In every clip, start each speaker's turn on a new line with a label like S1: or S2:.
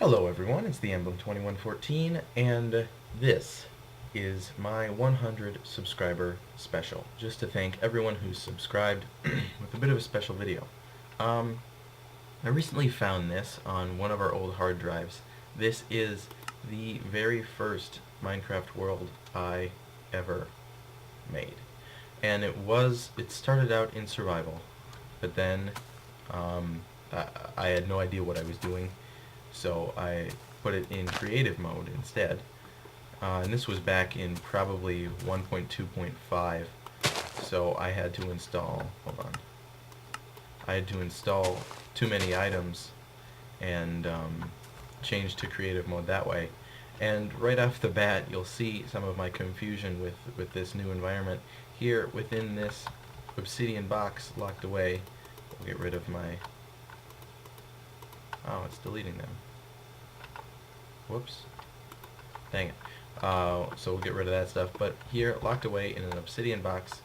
S1: Hello everyone, it's the Emblem 2114, and this is my 100 subscriber special, just to thank everyone who's subscribed with a bit of a special video. I recently found this on one of our old hard drives. This is the very first Minecraft world I ever made. And it started out in survival, but then I had no idea what I was doing, so I put it in creative mode instead. And this was back in probably 1.2.5, so I had to install, hold on, I had to install too many items and change to creative mode that way. And right off the bat, you'll see some of my confusion with this new environment. Here, within this obsidian box locked away, we'll get rid of my... Oh, it's deleting them. Whoops. Dang it. So we'll get rid of that stuff. But here, locked away in an obsidian box,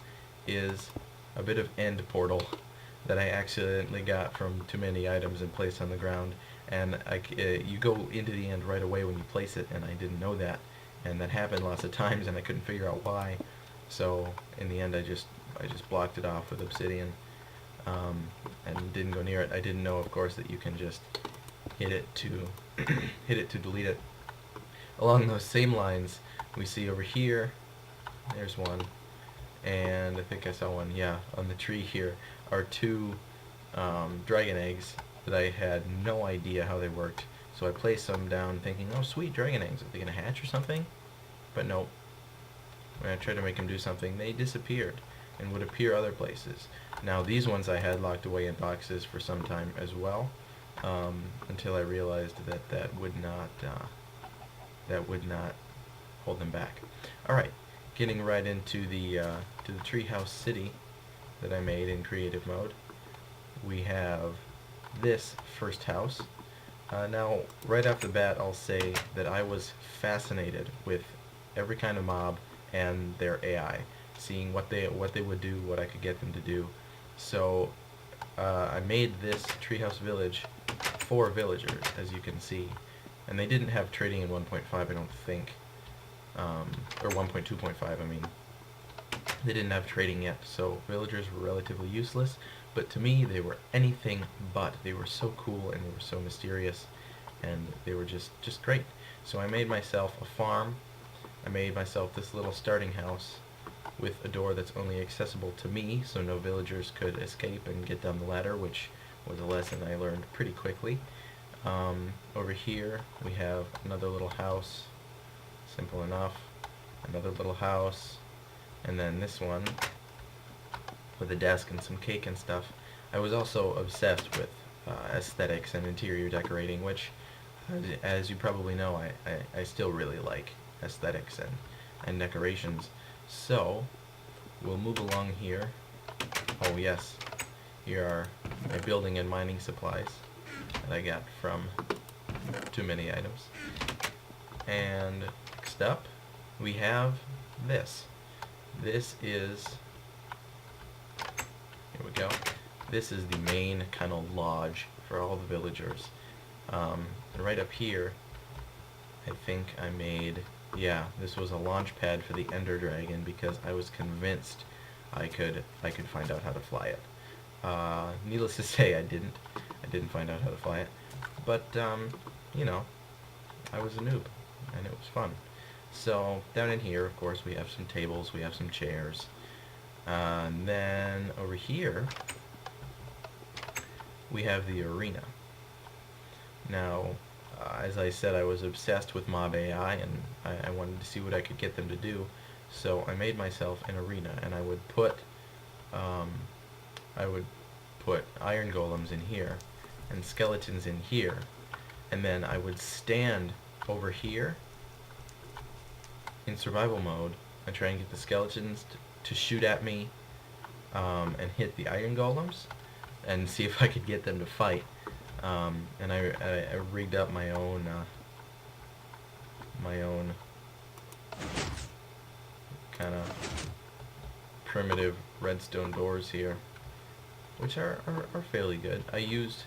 S1: is a bit of end portal that I accidentally got from too many items and placed on the ground. And you go into the end right away when you place it, and I didn't know that. And that happened lots of times, and I couldn't figure out why. So in the end, I just blocked it off with obsidian, and didn't go near it. I didn't know, of course, that you can just hit it to hit it to delete it. Along those same lines, we see over here, there's one, and I think I saw one, yeah, on the tree here are two dragon eggs that I had no idea how they worked. So I placed them down thinking, oh sweet, dragon eggs, are they going to hatch or something? But nope. When I tried to make them do something, they disappeared and would appear other places. Now these ones I had locked away in boxes for some time as well, until I realized that that would not hold them back. Alright, getting right into the treehouse city that I made in creative mode. We have this first house. Now, right off the bat, I'll say that I was fascinated with every kind of mob and their AI, seeing what they would do, what I could get them to do. So I made this treehouse village for villagers, as you can see, and they didn't have trading in 1.5, I don't think, or 1.2.5, I mean. They didn't have trading yet, so villagers were relatively useless, but to me they were anything but. They were so cool and they were so mysterious, and they were just great. So I made myself a farm. I made myself this little starting house with a door that's only accessible to me, so no villagers could escape and get down the ladder, which was a lesson I learned pretty quickly. Over here we have another little house, simple enough, another little house, and then this one with a desk and some cake and stuff. I was also obsessed with aesthetics and interior decorating, which, as you probably know, I still really like aesthetics and decorations. So we'll move along here. Oh yes, here are my building and mining supplies that I got from too many items. And next up we have this. This is, here we go, this is the main kind of lodge for all the villagers. And right up here, I think I made, yeah, this was a launch pad for the Ender Dragon because I was convinced I could find out how to fly it. Needless to say, I didn't find out how to fly it, but you know, I was a noob and it was fun. So down in here, of course, we have some tables, we have some chairs, and then over here we have the arena. Now, as I said, I was obsessed with mob AI, and I wanted to see what I could get them to do. So I made myself an arena, and I would put iron golems in here and skeletons in here, and then I would stand over here in survival mode and try and get the skeletons to shoot at me and hit the iron golems and see if I could get them to fight. And I rigged up my own kind of primitive redstone doors here, which are fairly good. I used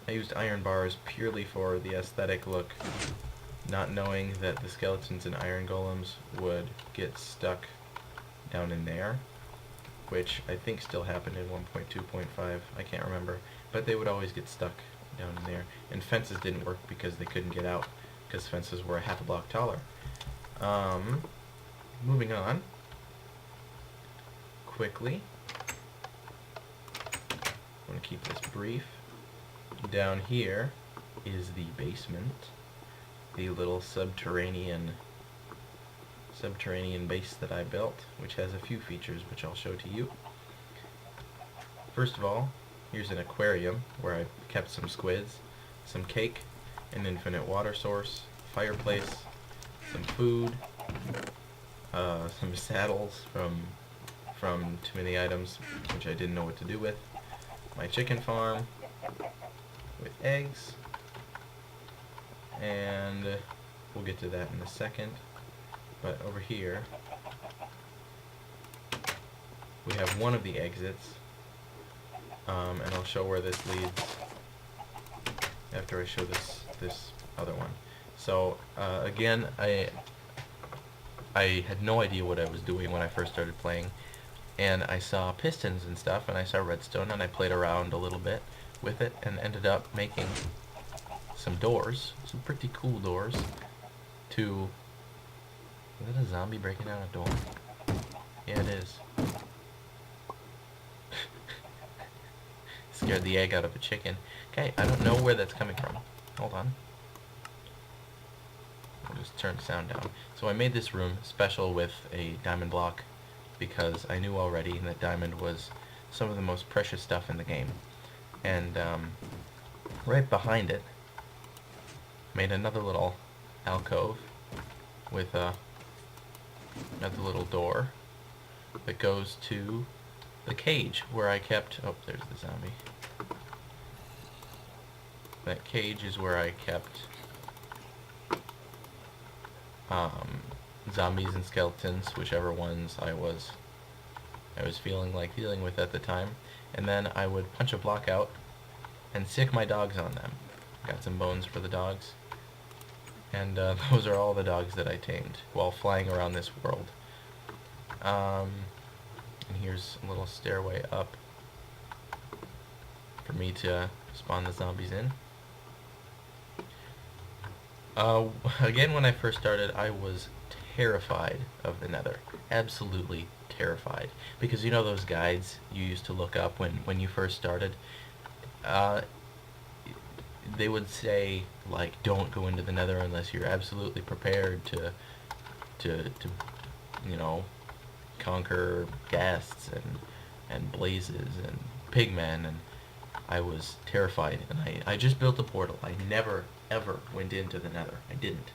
S1: I used iron bars purely for the aesthetic look, not knowing that the skeletons and iron golems would get stuck down in there, which I think still happened in 1.2.5, I can't remember, but they would always get stuck down in there. And fences didn't work because they couldn't get out, because fences were a half a block taller. Moving on, quickly, I want to keep this brief. Down here is the basement, the little subterranean base that I built, which has a few features which I'll show to you. First of all, here's an aquarium where I kept some squids, some cake, an infinite water source, fireplace, some food, some saddles from too many items which I didn't know what to do with, my chicken farm with eggs, and we'll get to that in a second. But over here we have one of the exits, and I'll show where this leads after I show this other one. So again, I had no idea what I was doing when I first started playing, and I saw pistons and stuff, and I saw redstone, and I played around a little bit with it, and ended up making some doors, some pretty cool doors, to... Is that a zombie breaking down a door? Yeah, it is. Scared the egg out of a chicken. Okay, I don't know where that's coming from. Hold on. I'll just turn the sound down. So I made this room special with a diamond block because I knew already that diamond was some of the most precious stuff in the game. And right behind it, made another little alcove with another little door that goes to the cage where I kept... Oh, there's the zombie. That cage is where I kept zombies and skeletons, whichever ones I was feeling like dealing with at the time. And then I would punch a block out and sick my dogs on them. Got some bones for the dogs. And those are all the dogs that I tamed while flying around this world. And here's a little stairway up for me to spawn the zombies in. Again, when I first started, I was terrified of the Nether. Absolutely terrified. Because you know those guides you used to look up when you first started? They would say, like, don't go into the Nether unless you're absolutely prepared to you know, conquer ghasts and blazes and pigmen, and I was terrified, and I just built a portal. I never ever went into the Nether. I didn't,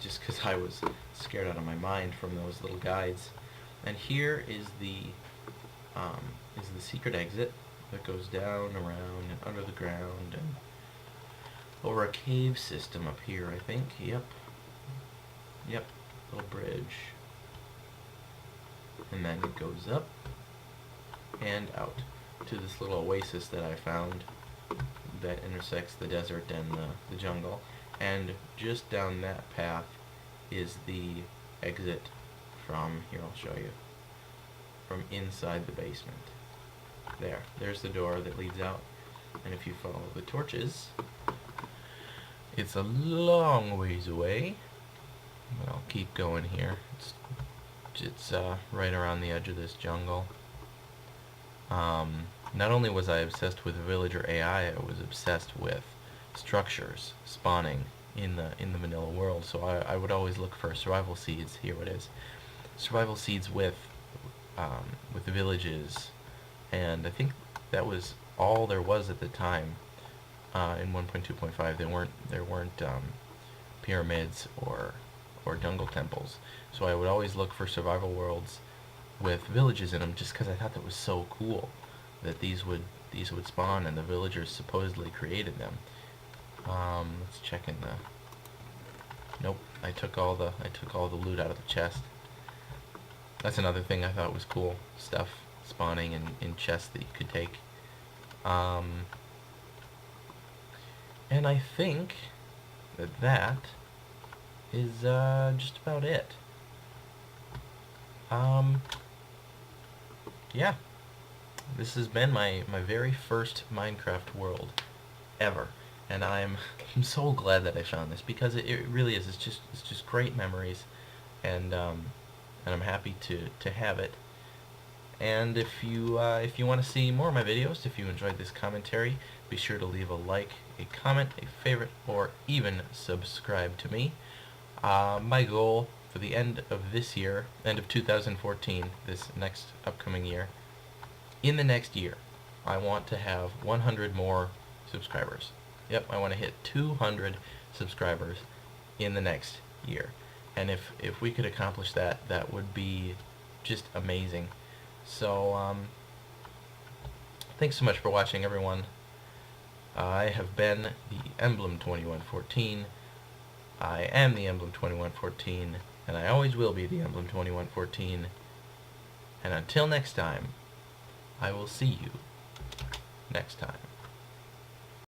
S1: just because I was scared out of my mind from those little guides. And here is the secret exit that goes down, around, and under the ground, and over a cave system up here, I think. Yep, little bridge. And then it goes up and out to this little oasis that I found that intersects the desert and the jungle. And just down that path is the exit from, here I'll show you, from inside the basement. There's the door that leads out, and if you follow the torches, it's a long ways away, but I'll keep going here. It's right around the edge of this jungle. Not only was I obsessed with villager AI, I was obsessed with structures spawning in the vanilla world. So I would always look for survival seeds. Here it is, survival seeds with the villages, and I think that was all there was at the time. In 1.2.5, there weren't pyramids or jungle temples. So I would always look for survival worlds with villages in them, just because I thought that was so cool that these would spawn and the villagers supposedly created them. Let's check in the... Nope, I took all the loot out of the chest. That's another thing I thought was cool, stuff spawning in chests that you could take. And I think that that is just about it. Yeah, this has been my very first Minecraft world ever, and I'm so glad that I found this because it really is. It's just great memories, and I'm happy to have it. And if you want to see more of my videos, if you enjoyed this commentary, be sure to leave a like, a comment, a favorite, or even subscribe to me. My goal for the end of this year, end of 2014, this next upcoming year, in the next year, I want to have 100 more subscribers. Yep, I want to hit 200 subscribers in the next year. And if we could accomplish that, that would be just amazing. So, thanks so much for watching, everyone. I have been the Emblem 2114. I am the Emblem 2114, and I always will be the Emblem 2114. And until next time, I will see you next time.